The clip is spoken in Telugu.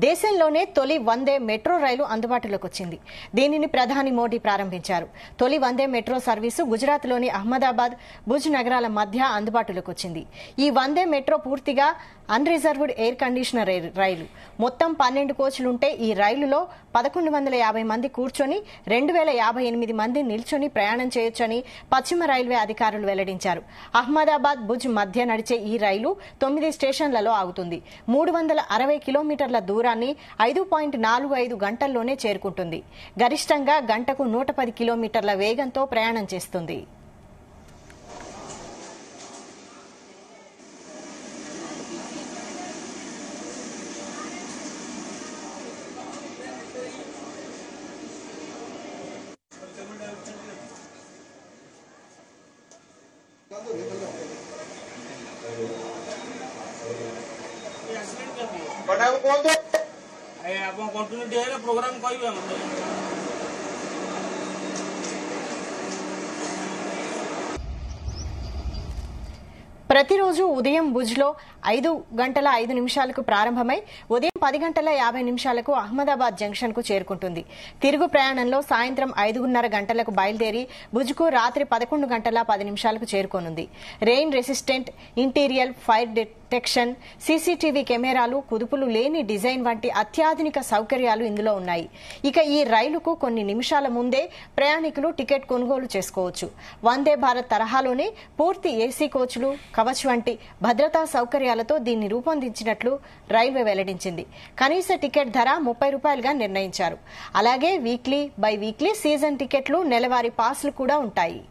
దేశంలోనే తొలి వందే మెట్రో రైలు అందుబాటులోకి వచ్చింది. దీనిని ప్రధాని మోడీ ప్రారంభించారు. తొలి వందే మెట్రో సర్వీసు గుజరాత్లోని అహ్మదాబాద్, భుజ్ నగరాల మధ్య అందుబాటులోకి వచ్చింది. ఈ వందే మెట్రో పూర్తిగా అన్రిజర్వ్డ్ ఎయిర్ కండిషనర్ రైలు. మొత్తం 12 కోచ్లుంటే ఈ రైలులో 1150 మంది కూర్చొని 2058 మంది నిల్చొని ప్రయాణం చేయొచ్చని పశ్చిమ రైల్వే అధికారులు వెల్లడించారు. అహ్మదాబాద్, భుజ్ మధ్య నడిచే ఈ రైలు 9 స్టేషన్లలో ఆగుతుంది. 360 కిలోమీటర్ల దూరాన్ని 5.45 గంటల్లోనే చేరుకుంటుంది. గరిష్టంగా గంటకు 110 కిలోమీటర్ల వేగంతో ప్రయాణం చేస్తుంది. ଆପଣ କଣ୍ଟିନ୍ୟୁଟି ହେଲେ ପ୍ରୋଗ୍ରାମ କହିବେ ମତେ। ప్రతిరోజు ఉదయం భుజ్లో 5:05 ప్రారంభమై ఉదయం 10:50 అహ్మదాబాద్ జంక్షన్ కు చేరుకుంటుంది. తిరుగు ప్రయాణంలో సాయంత్రం 5:30 గంటలకు బయలుదేరి భుజ్కు రాత్రి 11:10 చేరుకోనుంది. Rain resistant interior, fire detection, CCTV కెమెరాలు, కుదుపులు లేని డిజైన్ వంటి అత్యాధునిక సౌకర్యాలు ఇందులో ఉన్నాయి. ఇక ఈ రైలుకు కొన్ని నిమిషాల ముందే ప్రయాణికులు టికెట్ కొనుగోలు చేసుకోవచ్చు. వందే భారత్ తరహాలోనే పూర్తి ఏసీ కోచ్లు, కవచ్ వంటి భద్రతా సౌకర్యాలతో దీన్ని రూపొందించినట్లు రైల్వే వెల్లడించింది. కనీస టికెట్ ధర ₹30గా నిర్ణయించారు. అలాగే వీక్లీ, బై వీక్లీ, సీజన్ టికెట్లు, నెలవారీ పాస్లు కూడా ఉంటాయి.